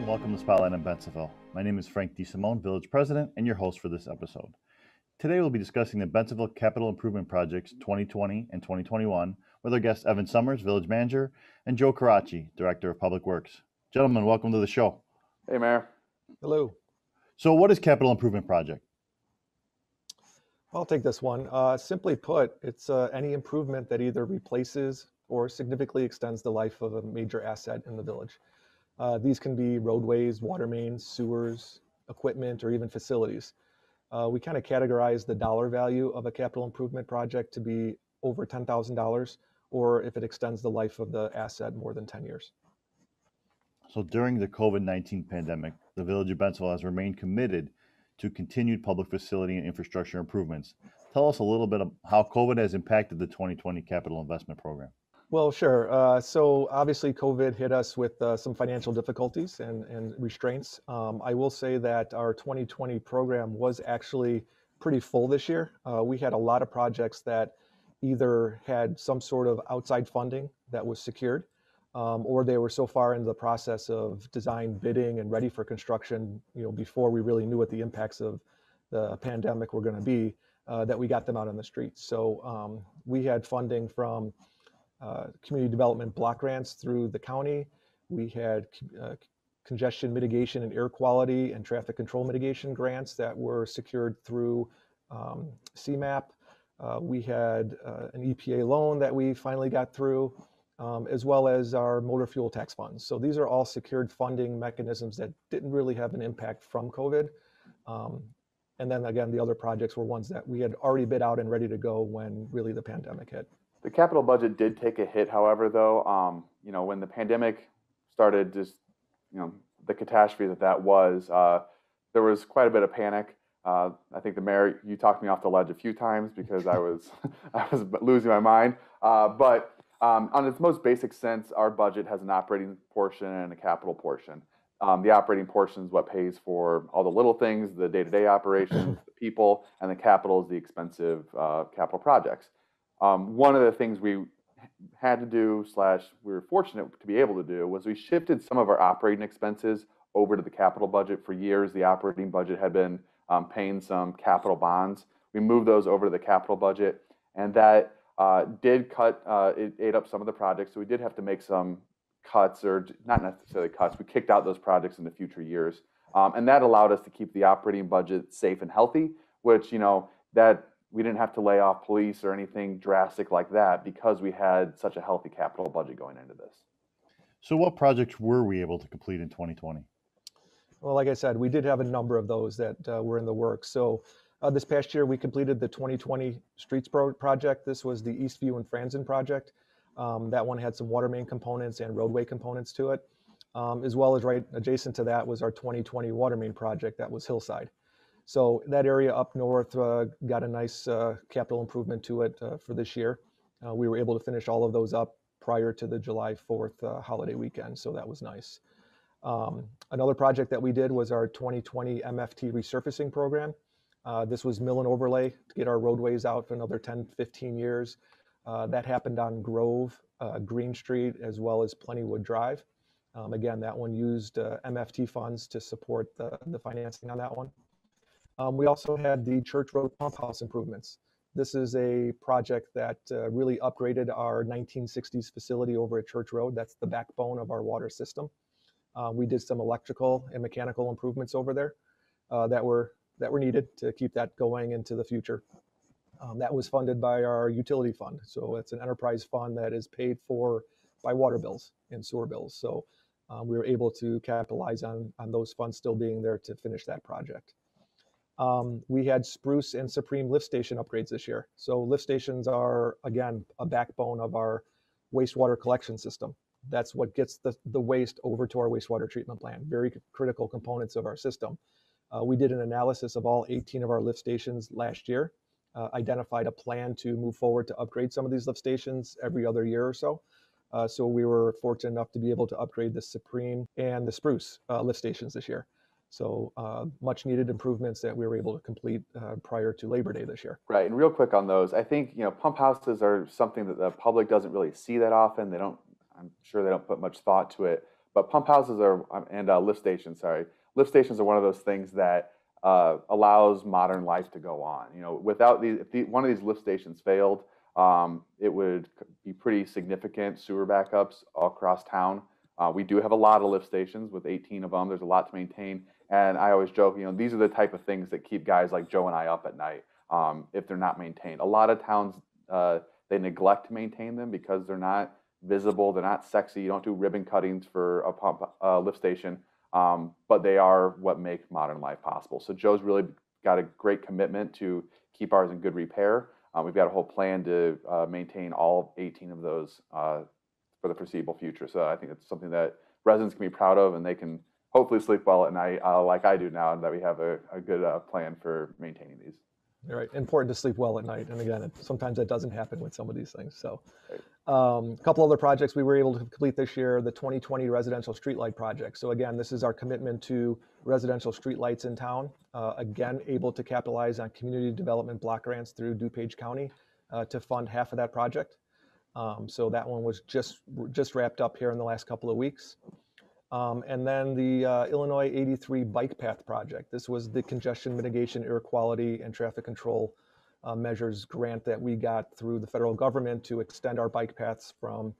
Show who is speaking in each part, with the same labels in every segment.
Speaker 1: welcome to Spotlight on Bensenville. My name is Frank DeSimone, Village President, and your host for this episode. Today we'll be discussing the Bensenville Capital Improvement Projects 2020 and 2021 with our guests Evan Summers, Village Manager, and Joe Caracci, Director of Public Works. Gentlemen, welcome to the show.
Speaker 2: Hey, Mayor.
Speaker 3: Hello.
Speaker 1: So what is Capital Improvement Project?
Speaker 3: I'll take this one. Simply put, it's any improvement that either replaces or significantly extends the life of a major asset in the village. These can be roadways, water mains, sewers, equipment, or even facilities. We kind of categorize the dollar value of a capital improvement project to be over $10,000, or if it extends the life of the asset more than 10 years.
Speaker 1: So during the COVID-19 pandemic, the Village of Bensenville has remained committed to continued public facility and infrastructure improvements. Tell us a little bit of how COVID has impacted the 2020 capital investment program.
Speaker 3: Well, sure. So obviously COVID hit us with some financial difficulties and restraints. I will say that our 2020 program was actually pretty full this year. We had a lot of projects that either had some sort of outside funding that was secured, or they were so far into the process of design, bidding, and ready for construction, before we really knew what the impacts of the pandemic were going to be, that we got them out on the streets. So we had funding from community development block grants through the county. We had congestion mitigation and air quality and traffic control mitigation grants that were secured through CMAP. We had an EPA loan that we finally got through, as well as our motor fuel tax funds. So these are all secured funding mechanisms that didn't really have an impact from COVID. And then again, the other projects were ones that we had already bid out and ready to go when really the pandemic hit.
Speaker 2: The capital budget did take a hit, however, though, when the pandemic started, the catastrophe that was, there was quite a bit of panic. I think the mayor, you talked me off the ledge a few times because I was losing my mind. But on its most basic sense, our budget has an operating portion and a capital portion. The operating portion is what pays for all the little things, the day-to-day operations, the people, and the capital is the expensive capital projects. One of the things we had to do, we were fortunate to be able to do, was we shifted some of our operating expenses over to the capital budget. For years, the operating budget had been paying some capital bonds. We moved those over to the capital budget, and that did it ate up some of the projects. So we did have to make some cuts, or not necessarily cuts. We kicked out those projects in the future years, and that allowed us to keep the operating budget safe and healthy, which, that we didn't have to lay off police or anything drastic like that because we had such a healthy capital budget going into this.
Speaker 1: So what projects were we able to complete in 2020?
Speaker 3: Well, like I said, we did have a number of those that were in the works. So this past year, we completed the 2020 Streets project. This was the Eastview and Franzen project. That one had some water main components and roadway components to it, as well as right adjacent to that was our 2020 water main project. That was Hillside. So that area up north got a nice capital improvement to it for this year. We were able to finish all of those up prior to the July 4th holiday weekend, so that was nice. Another project that we did was our 2020 MFT resurfacing program. This was mill and overlay to get our roadways out for another 10, 15 years. That happened on Grove, Green Street, as well as Plentywood Drive. Again, that one used MFT funds to support the financing on that one. We also had the Church Road pump house improvements. This is a project that really upgraded our 1960s facility over at Church Road. That's the backbone of our water system. We did some electrical and mechanical improvements over there that were needed to keep that going into the future. That was funded by our utility fund. So it's an enterprise fund that is paid for by water bills and sewer bills. So we were able to capitalize on those funds still being there to finish that project. We had Spruce and Supreme lift station upgrades this year. So lift stations are, again, a backbone of our wastewater collection system. That's what gets the waste over to our wastewater treatment plant. Very critical components of our system. We did an analysis of all 18 of our lift stations last year, identified a plan to move forward to upgrade some of these lift stations every other year or so. So we were fortunate enough to be able to upgrade the Supreme and the Spruce lift stations this year. So much needed improvements that we were able to complete prior to Labor Day this year.
Speaker 2: Right, and real quick on those, I think pump houses are something that the public doesn't really see that often. I'm sure they don't put much thought to it. But pump houses are and lift stations. Sorry, lift stations are one of those things that allows modern life to go on. You know, without these, if one of these lift stations failed, it would be pretty significant sewer backups all across town. We do have a lot of lift stations with 18 of them. There's a lot to maintain. And I always joke, you know, these are the type of things that keep guys like Joe and I up at night if they're not maintained. A lot of towns, they neglect to maintain them because they're not visible, they're not sexy. You don't do ribbon cuttings for a pump lift station, but they are what make modern life possible. So Joe's really got a great commitment to keep ours in good repair. We've got a whole plan to maintain all 18 of those for the foreseeable future. So I think it's something that residents can be proud of, and they can hopefully sleep well at night, like I do now, and that we have a good plan for maintaining these.
Speaker 3: Right, important to sleep well at night, and again, sometimes that doesn't happen with some of these things. So, a couple other projects we were able to complete this year: the 2020 residential streetlight project. So again, this is our commitment to residential streetlights in town. Again, able to capitalize on community development block grants through DuPage County to fund half of that project. So that one was just wrapped up here in the last couple of weeks. And then the Illinois 83 Bike Path Project. This was the congestion mitigation, air quality, and traffic control measures grant that we got through the federal government to extend our bike paths from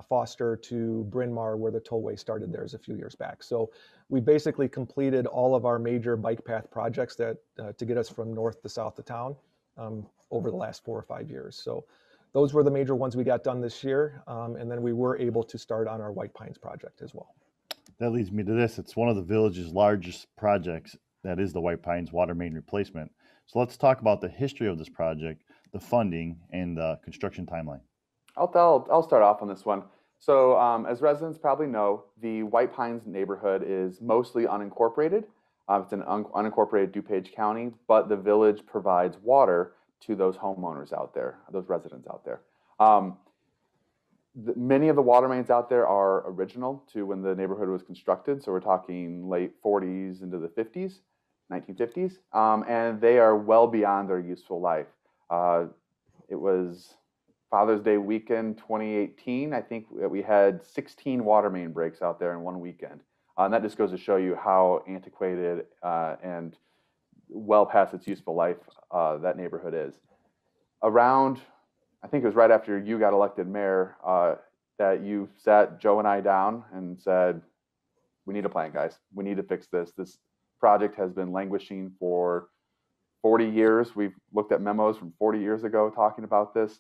Speaker 3: Foster to Bryn Mawr, where the Tollways started theirs a few years back. So we basically completed all of our major bike path projects that to get us from north to south of town over the last 4 or 5 years. So those were the major ones we got done this year. And then we were able to start on our White Pines project as well.
Speaker 1: That leads me to this. It's one of the village's largest projects, that is the White Pines water main replacement. So let's talk about the history of this project, the funding, and the construction timeline.
Speaker 2: I'll start off on this one. So as residents probably know, the White Pines neighborhood is mostly unincorporated. It's an unincorporated DuPage County, but the village provides water to those homeowners out there, those residents out there. Many of the water mains out there are original to when the neighborhood was constructed. So we're talking late 40s into the 50s, 1950s, and they are well beyond their useful life. It was Father's Day weekend 2018. I think we had 16 water main breaks out there in one weekend. And that just goes to show you how antiquated and well past its useful life that neighborhood is. Around, I think it was right after you got elected mayor, that you sat Joe and I down and said, we need a plan, guys. We need to fix this. This project has been languishing for 40 years. We've looked at memos from 40 years ago talking about this.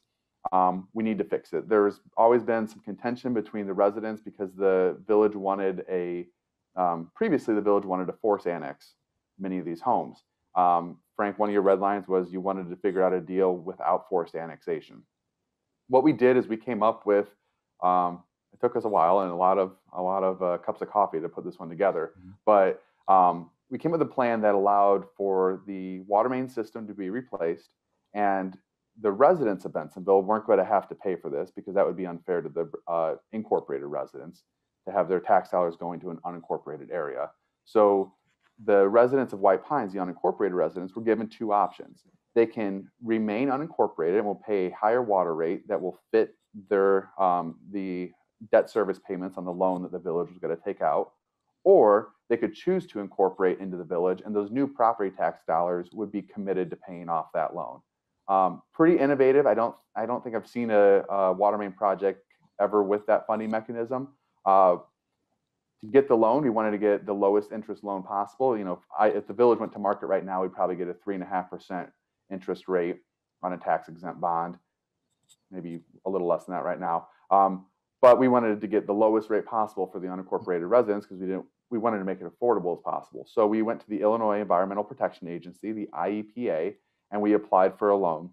Speaker 2: We need to fix it. There's always been some contention between the residents because the village wanted previously the village wanted to force annex many of these homes. Frank, one of your red lines was you wanted to figure out a deal without forced annexation. What we did is we came up with, it took us a while and a lot of cups of coffee to put this one together, but we came up with a plan that allowed for the water main system to be replaced, and the residents of Bensenville weren't going to have to pay for this because that would be unfair to the incorporated residents to have their tax dollars going to an unincorporated area. So the residents of White Pines, the unincorporated residents, were given two options. They can remain unincorporated and will pay a higher water rate that will fit their the debt service payments on the loan that the village was going to take out, or they could choose to incorporate into the village, and those new property tax dollars would be committed to paying off that loan. Pretty innovative. I don't think I've seen a water main project ever with that funding mechanism. To get the loan, we wanted to get the lowest interest loan possible. You know, if the village went to market right now, we'd probably get a 3.5% interest rate on a tax-exempt bond, maybe a little less than that right now. But we wanted to get the lowest rate possible for the unincorporated residents because we wanted to make it affordable as possible. So we went to the Illinois Environmental Protection Agency, the IEPA, and we applied for a loan.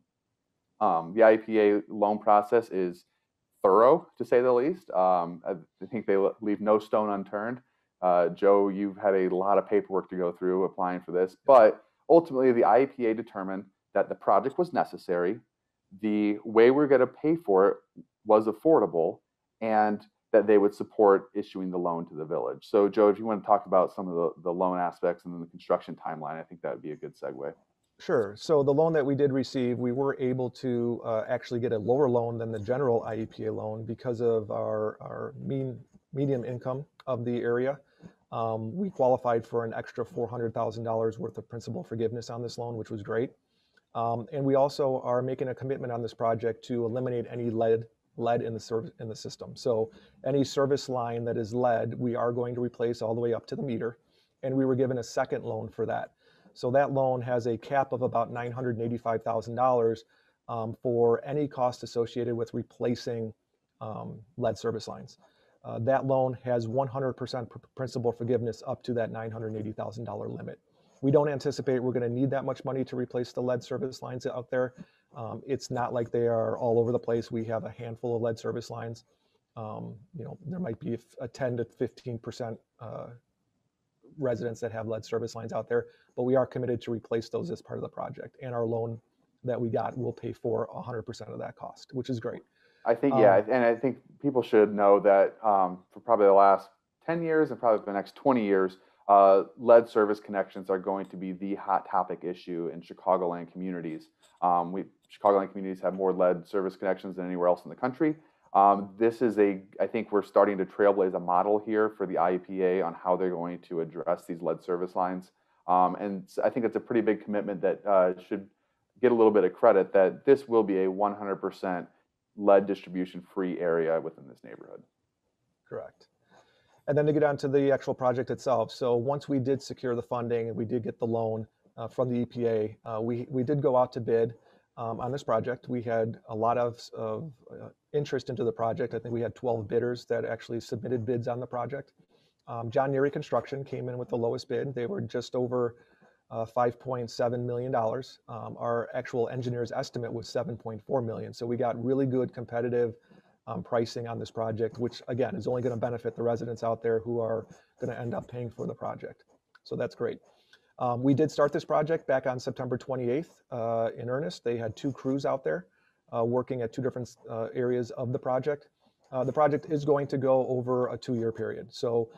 Speaker 2: The IEPA loan process is thorough, to say the least. I think they leave no stone unturned. Joe, you've had a lot of paperwork to go through applying for this, but ultimately the IEPA determined that the project was necessary, the way we're going to pay for it was affordable, and that they would support issuing the loan to the village. So Joe, if you want to talk about some of the loan aspects and then the construction timeline, I think that would be a good segue.
Speaker 3: Sure. So the loan that we did receive, we were able to actually get a lower loan than the general IEPA loan because of our medium income of the area. We qualified for an extra $400,000 worth of principal forgiveness on this loan, which was great. And we also are making a commitment on this project to eliminate any lead in the system. So any service line that is lead, we are going to replace all the way up to the meter. And we were given a second loan for that. So that loan has a cap of about $985,000 for any cost associated with replacing lead service lines. That loan has 100% principal forgiveness up to that $980,000 limit. We don't anticipate we're going to need that much money to replace the lead service lines out there. It's not like they are all over the place. We have a handful of lead service lines. There might be a 10 to 15% residents that have lead service lines out there, but we are committed to replace those as part of the project. And our loan that we got will pay for 100% of that cost, which is great.
Speaker 2: I think, and I think people should know that for probably the last 10 years and probably for the next 20 years, lead service connections are going to be the hot topic issue in Chicagoland communities. Chicagoland communities have more lead service connections than anywhere else in the country. I think we're starting to trailblaze a model here for the IEPA on how they're going to address these lead service lines. And I think it's a pretty big commitment that should get a little bit of credit, that this will be a 100% lead distribution free area within this neighborhood.
Speaker 3: Correct. And then to get on to the actual project itself. So once we did secure the funding and we did get the loan from the EPA, we did go out to bid on this project. We had a lot of interest into the project. I think we had 12 bidders that actually submitted bids on the project. John Neary Construction came in with the lowest bid. They were just over $5.7 million. Our actual engineer's estimate was $7.4 million. So we got really good competitive pricing on this project, which again is only going to benefit the residents out there who are going to end up paying for the project. So that's great. We did start this project back on September 28th in earnest. They had 2 crews out there working at 2 different areas of the project. The project is going to go over a 2-year period. So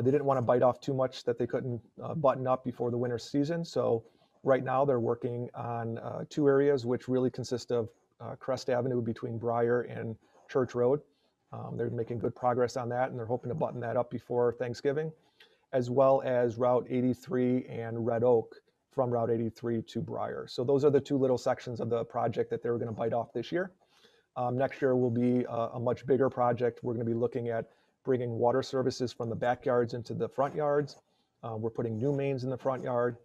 Speaker 3: they didn't want to bite off too much that they couldn't button up before the winter season. So right now they're working on 2 areas, which really consist of Crest Avenue between Briar and Church Road. They're making good progress on that, and they're hoping to button that up before Thanksgiving, as well as Route 83 and Red Oak from Route 83 to Briar. So those are the 2 little sections of the project that they were going to bite off this year. Next year will be a much bigger project. We're going to be looking at bringing water services from the backyards into the front yards. We're putting new mains in the front yard.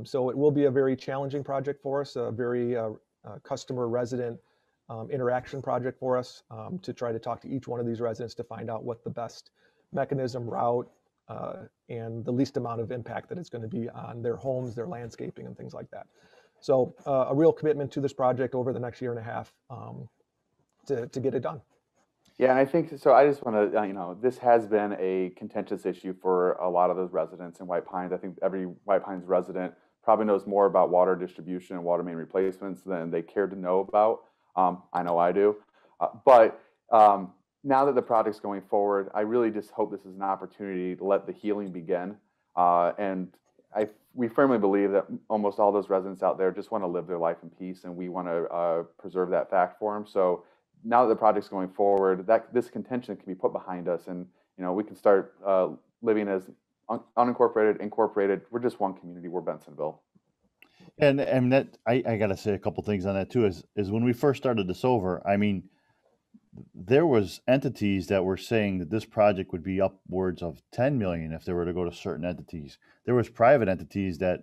Speaker 3: So it will be a very challenging project for us, a very customer resident interaction project for us to try to talk to each one of these residents to find out what the best mechanism, route, and the least amount of impact that it's going to be on their homes, their landscaping, and things like that. So a real commitment to this project over the next year and a half to get it done.
Speaker 2: Yeah, and I think so. I just want to, this has been a contentious issue for a lot of those residents in White Pines. I think every White Pines resident probably knows more about water distribution and water main replacements than they care to know about. I know I do. But now that the project's going forward, I really just hope this is an opportunity to let the healing begin. And we firmly believe that almost all those residents out there just want to live their life in peace, and we want to preserve that fact for them. So now that the project's going forward, that this contention can be put behind us, and we can start living as unincorporated, incorporated. We're just one community. We're Bensenville.
Speaker 1: And that I got to say a couple things on that too. Is when we first started this over, I mean, there was entities that were saying that this project would be upwards of 10 million if they were to go to certain entities. There was private entities that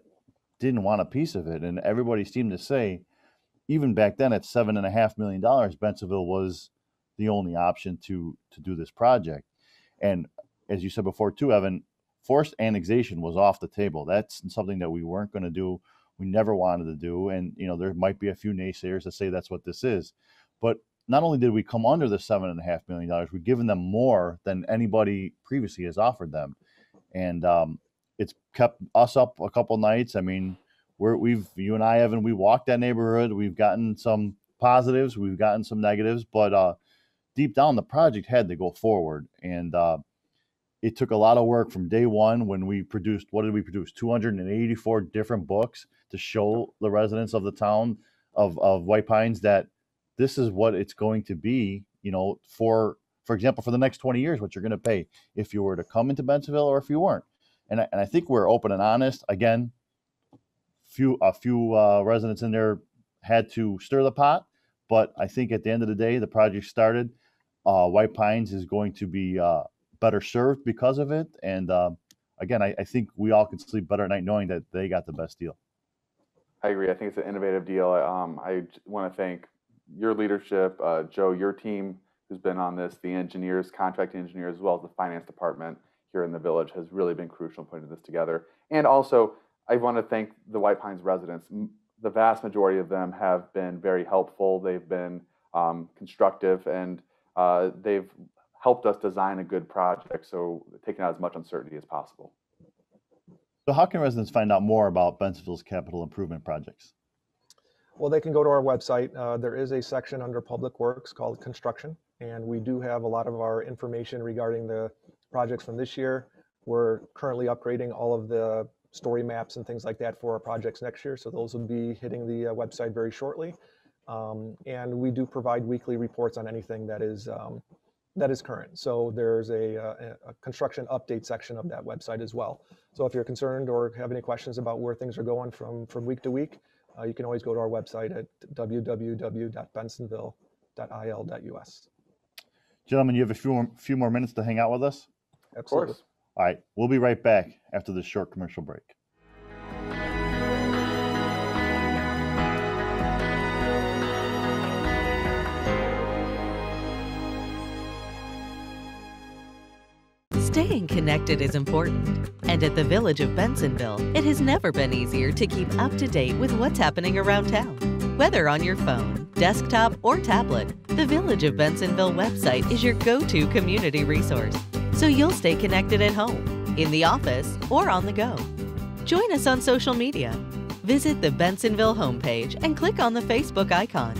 Speaker 1: didn't want a piece of it, and everybody seemed to say, even back then at $7.5 million, Bensenville was the only option to do this project. And as you said before too, Evan, forced annexation was off the table. That's something that we weren't going to do. We never wanted to do. And, there might be a few naysayers that say that's what this is. But not only did we come under the $7.5 million, we've given them more than anybody previously has offered them. And it's kept us up a couple nights. I mean, you and I, Evan, we walked that neighborhood. We've gotten some positives, we've gotten some negatives, but deep down the project had to go forward. And it took a lot of work from day one when we produced, what did we produce? 284 different books to show the residents of the town of White Pines that this is what it's going to be, for for example, for the next 20 years, what you're going to pay if you were to come into Bensenville or if you weren't. And I think we're open and honest. Again, a few residents in there had to stir the pot, but I think at the end of the day, the project started. White Pines is going to be better served because of it. And again, I think we all can sleep better at night knowing that they got the best deal.
Speaker 2: I agree. I think it's an innovative deal. I want to thank your leadership, Joe, your team who's been on this, the engineers, contract engineers, as well as the finance department here in the village has really been crucial in putting this together. And also, I want to thank the White Pines residents. The vast majority of them have been very helpful. They've been constructive, and they've helped us design a good project, so taking out as much uncertainty as possible.
Speaker 1: So how can residents find out more about Bensenville's capital improvement projects?
Speaker 3: Well, they can go to our website. There is a section under Public Works called Construction, and we do have a lot of our information regarding the projects from this year. We're currently upgrading all of the story maps and things like that for our projects next year, so those will be hitting the website very shortly. And we do provide weekly reports on anything that is current. So there's a construction update section of that website as well. So if you're concerned or have any questions about where things are going from week to week, you can always go to our website at www.bensenville.il.us.
Speaker 1: Gentlemen, you have a few more minutes to hang out with us?
Speaker 3: Absolutely.
Speaker 2: Of course.
Speaker 1: All right, we'll be right back after this short commercial break.
Speaker 4: Staying connected is important, and at the Village of Bensenville, it has never been easier to keep up to date with what's happening around town. Whether on your phone, desktop, or tablet, the Village of Bensenville website is your go-to community resource, so you'll stay connected at home, in the office, or on the go. Join us on social media. Visit the Bensenville homepage and click on the Facebook icon.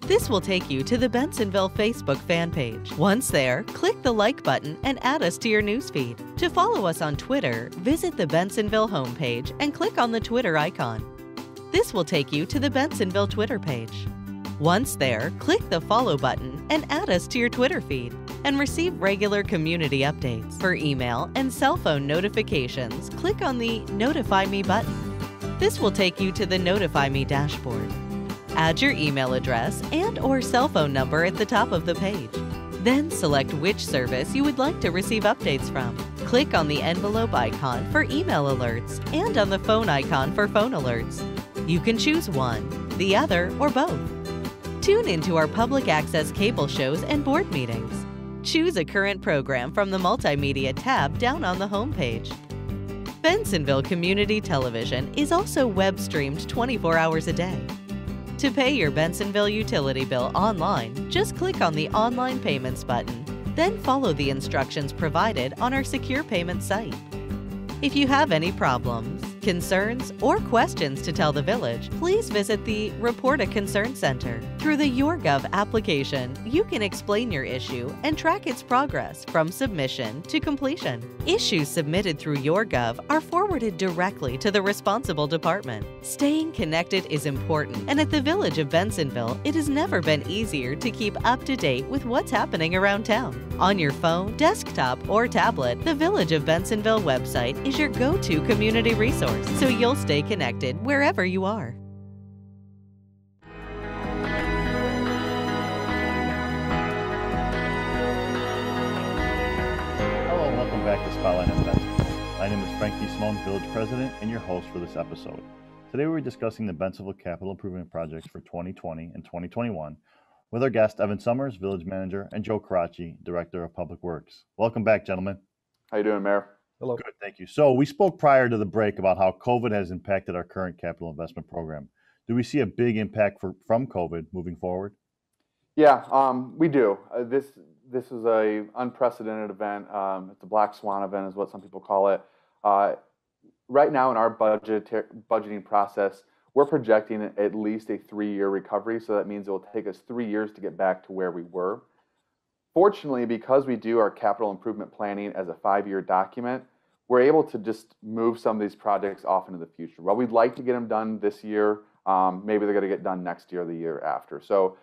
Speaker 4: This will take you to the Bensenville Facebook fan page. Once there, click the like button and add us to your newsfeed. To follow us on Twitter, visit the Bensenville homepage and click on the Twitter icon. This will take you to the Bensenville Twitter page. Once there, click the follow button and add us to your Twitter feed and receive regular community updates. For email and cell phone notifications, click on the Notify Me button. This will take you to the Notify Me dashboard. Add your email address and/or cell phone number at the top of the page. Then select which service you would like to receive updates from. Click on the envelope icon for email alerts and on the phone icon for phone alerts. You can choose one, the other, or both. Tune into our public access cable shows and board meetings. Choose a current program from the Multimedia tab down on the home page. Bensenville Community Television is also web streamed 24 hours a day. To pay your Bensenville utility bill online, just click on the Online Payments button, then follow the instructions provided on our secure payment site. If you have any problems, concerns, or questions to tell the village, please visit the Report a Concern Center. Through the YourGov application, you can explain your issue and track its progress from submission to completion. Issues submitted through YourGov are forwarded directly to the responsible department. Staying connected is important, and at the Village of Bensenville, it has never been easier to keep up to date with what's happening around town. On your phone, desktop, or tablet, the Village of Bensenville website is your go-to community resource, so you'll stay connected wherever you are.
Speaker 1: Hello and welcome back to Spotlight on Bensenville. My name is Frank DeSimone, Village President, and your host for this episode. Today we're discussing the Bensenville capital improvement projects for 2020 and 2021 with our guest Evan Summers, Village Manager, and Joe Caracci, Director of Public Works. Welcome back, gentlemen.
Speaker 2: How you doing, Mayor?
Speaker 3: Hello.
Speaker 1: Good, thank you. So we spoke prior to the break about how COVID has impacted our current capital investment program. Do we see a big impact from COVID moving forward?
Speaker 2: Yeah, we do. This is a unprecedented event. It's a black swan event, is what some people call it. Right now in our budgeting process, we're projecting at least a 3-year recovery. So that means it will take us 3 years to get back to where we were. Fortunately, because we do our capital improvement planning as a 5-year document, we're able to just move some of these projects off into the future. While we'd like to get them done this year, maybe they're going to get done next year or the year after. So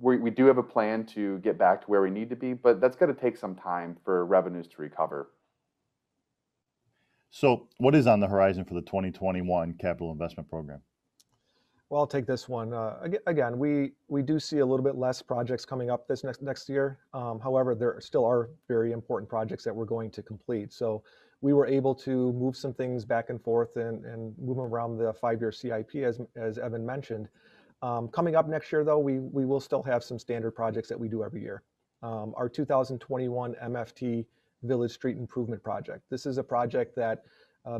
Speaker 2: we do have a plan to get back to where we need to be, but that's going to take some time for revenues to recover.
Speaker 1: So what is on the horizon for the 2021 capital investment program?
Speaker 3: Well, I'll take this one. Again, we do see a little bit less projects coming up this next year. However, there still are very important projects that we're going to complete. So we were able to move some things back and forth and move them around the 5-year CIP, as Evan mentioned. Coming up next year, though, we will still have some standard projects that we do every year. Our 2021 MFT Village Street Improvement Project. This is a project that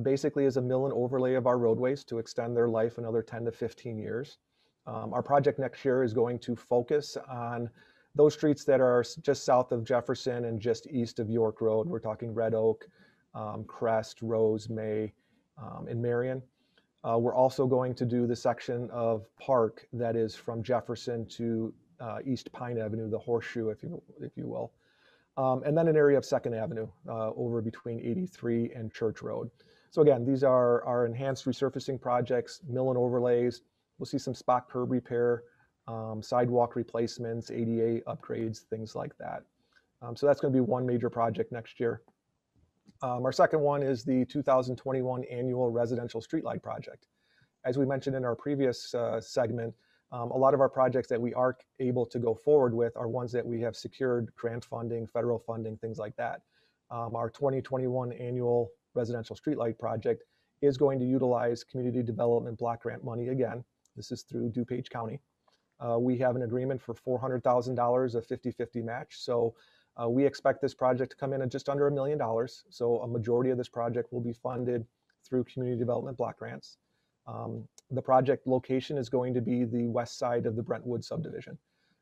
Speaker 3: basically is a mill and overlay of our roadways to extend their life another 10 to 15 years. Our project next year is going to focus on those streets that are just south of Jefferson and just east of York Road. We're talking Red Oak, Crest, Rose, May, and Marion. We're also going to do the section of Park that is from Jefferson to East Pine Avenue, the horseshoe, if you will. And then an area of 2nd Avenue over between 83 and Church Road. So again, these are our enhanced resurfacing projects, mill and overlays. We'll see some spot curb repair, sidewalk replacements, ADA upgrades, things like that. So that's going to be one major project next year. Our second one is the 2021 annual residential streetlight project. As we mentioned in our previous segment, a lot of our projects that we are able to go forward with are ones that we have secured grant funding, federal funding, things like that. Our 2021 annual residential streetlight project is going to utilize community development block grant money again. This is through DuPage County. We have an agreement for $400,000 of 50-50 match. So we expect this project to come in at just under $1 million. So a majority of this project will be funded through community development block grants. The project location is going to be the west side of the Brentwood subdivision.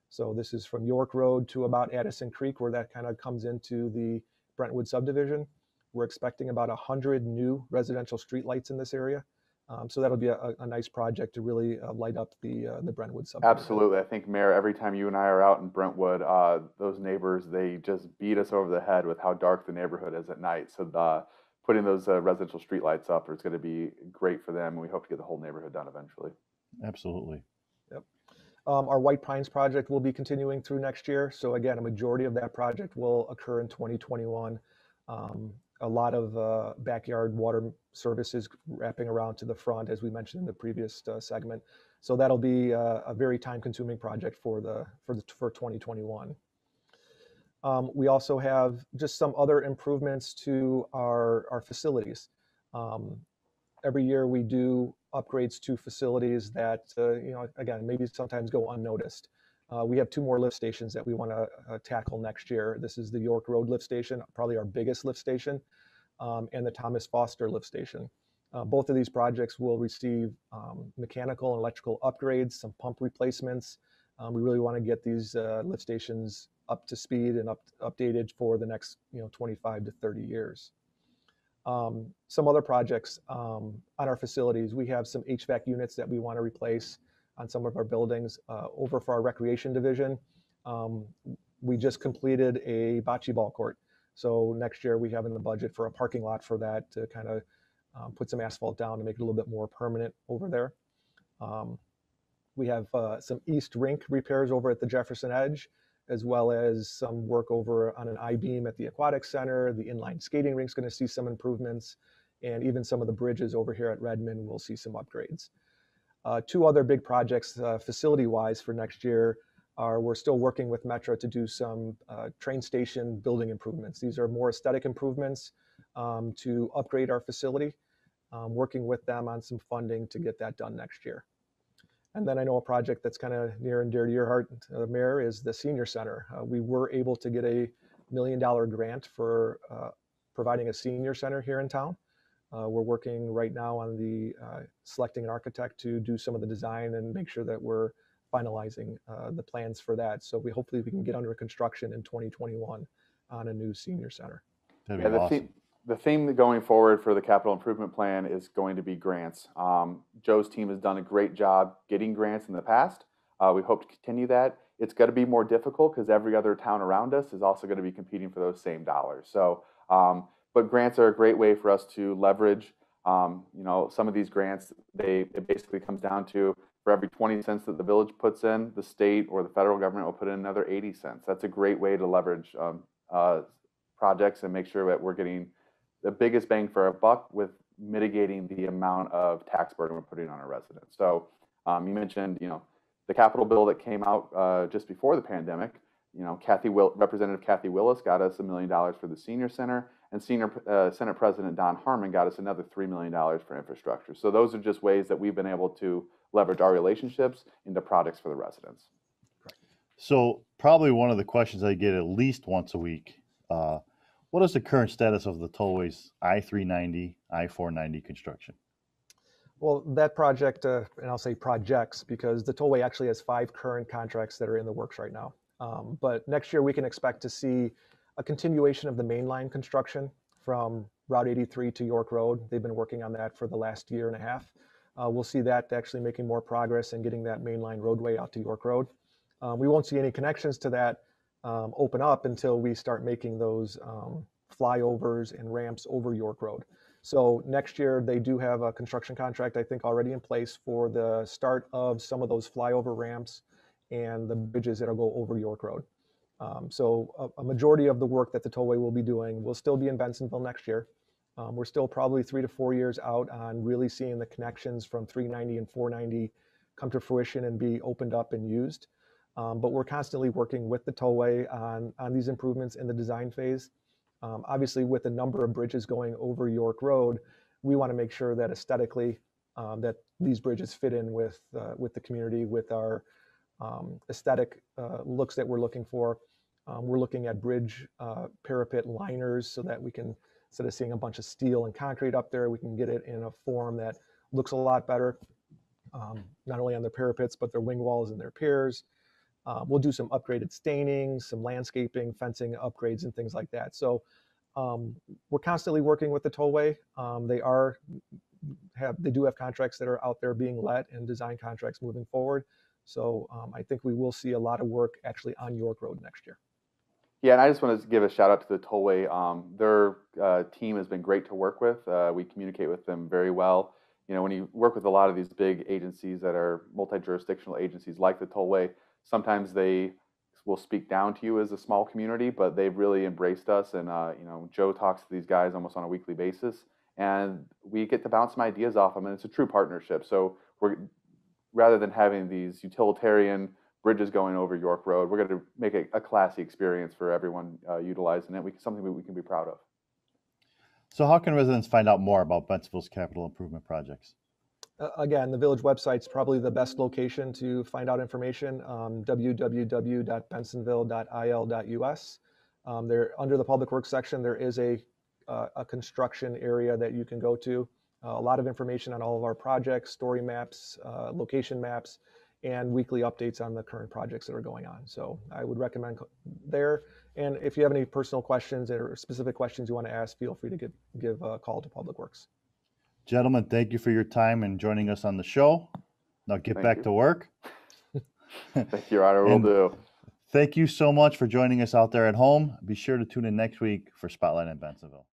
Speaker 3: So this is from York Road to about Addison Creek, where that kind of comes into the Brentwood subdivision. We're expecting about 100 new residential streetlights in this area. So that'll be a nice project to really light up the Brentwood subdivision.
Speaker 2: Absolutely. I think, Mayor, every time you and I are out in Brentwood, those neighbors, they just beat us over the head with how dark the neighborhood is at night. So putting those residential streetlights up is going to be great for them, and we hope to get the whole neighborhood done eventually.
Speaker 1: Absolutely.
Speaker 3: Yep. Our White Pines project will be continuing through next year. So again, a majority of that project will occur in 2021. A lot of backyard water services wrapping around to the front, as we mentioned in the previous segment. So that'll be a very time-consuming project for 2021. We also have just some other improvements to our facilities. Every year we do upgrades to facilities that, again, maybe sometimes go unnoticed. We have 2 more lift stations that we want to tackle next year. This is the York Road lift station, probably our biggest lift station, and the Thomas Foster lift station. Both of these projects will receive mechanical and electrical upgrades, some pump replacements. We really want to get these lift stations up to speed and updated for the next 25 to 30 years. Some other projects on our facilities, we have some HVAC units that we want to replace on some of our buildings. Over for our recreation division, we just completed a bocce ball court. So next year we have in the budget for a parking lot for that to kind of put some asphalt down to make it a little bit more permanent over there. We have some east rink repairs over at the Jefferson Edge, as well as some work over on an I-beam at the Aquatic Center. The inline skating rink's going to see some improvements, and even some of the bridges over here at Redmond will see some upgrades. 2 other big projects facility-wise for next year are we're still working with Metro to do some train station building improvements. These are more aesthetic improvements to upgrade our facility, working with them on some funding to get that done next year. And then I know a project that's kind of near and dear to your heart, Mayor, is the Senior Center. We were able to get a $1 million grant for providing a senior center here in town. We're working right now on selecting an architect to do some of the design and make sure that we're finalizing the plans for that. So hopefully we can get under construction in 2021 on a new senior center.
Speaker 1: That'd be awesome.
Speaker 2: The theme going forward for the capital improvement plan is going to be grants. Joe's team has done a great job getting grants in the past. We hope to continue that. It's going to be more difficult because every other town around us is also going to be competing for those same dollars. So, but grants are a great way for us to leverage. Some of these grants, it basically comes down to for every 20 cents that the village puts in, the state or the federal government will put in another 80 cents. That's a great way to leverage projects and make sure that we're getting the biggest bang for our buck with mitigating the amount of tax burden we're putting on our residents. So you mentioned, the capital bill that came out just before the pandemic. Representative Kathy Willis got us $1 million for the senior center, and Senate President Don Harmon got us another $3 million for infrastructure. So those are just ways that we've been able to leverage our relationships into products for the residents.
Speaker 1: So probably one of the questions I get at least once a week, what is the current status of the Tollways I-390, I-490 construction?
Speaker 3: Well, that project, and I'll say projects, because the Tollway actually has 5 current contracts that are in the works right now. But next year we can expect to see a continuation of the mainline construction from Route 83 to York Road. They've been working on that for the last year and a half. We'll see that actually making more progress and getting that mainline roadway out to York Road. We won't see any connections to that open up until we start making those flyovers and ramps over York Road. So next year they do have a construction contract, I think, already in place for the start of some of those flyover ramps and the bridges that'll go over York Road. So a majority of the work that the Tollway will be doing will still be in Bensenville next year. We're still probably 3 to 4 years out on really seeing the connections from 390 and 490 come to fruition and be opened up and used. But we're constantly working with the Tollway on these improvements in the design phase. Obviously, with the number of bridges going over York Road, we want to make sure that aesthetically that these bridges fit in with the community, with our aesthetic looks that we're looking for. We're looking at bridge parapet liners so that we can, instead of seeing a bunch of steel and concrete up there, we can get it in a form that looks a lot better, not only on their parapets, but their wing walls and their piers. We'll do some upgraded staining, some landscaping, fencing upgrades, and things like that. So we're constantly working with the Tollway. They do have contracts that are out there being let and design contracts moving forward. So I think we will see a lot of work actually on York Road next year.
Speaker 2: Yeah, and I just want to give a shout out to the Tollway. Their team has been great to work with. We communicate with them very well. When you work with a lot of these big agencies that are multi-jurisdictional agencies like the Tollway, sometimes they will speak down to you as a small community, but they've really embraced us. And Joe talks to these guys almost on a weekly basis, and we get to bounce some ideas off them, and it's a true partnership. So rather than having these utilitarian bridges going over York Road, we're going to make a classy experience for everyone utilizing it. Something that we can be proud of.
Speaker 1: So how can residents find out more about Bensenville's capital improvement projects?
Speaker 3: Again, the village website's probably the best location to find out information, www.bensenville.il.us. There, under the Public Works section, there is a construction area that you can go to. A lot of information on all of our projects, story maps, location maps, and weekly updates on the current projects that are going on. So I would recommend there. And if you have any personal questions or specific questions you want to ask, feel free to give a call to Public Works.
Speaker 1: Gentlemen, thank you for your time and joining us on the show. Now get back to work.
Speaker 2: Thank you, Your Honor. Will do.
Speaker 1: Thank you so much for joining us out there at home. Be sure to tune in next week for Spotlight in Bensenville.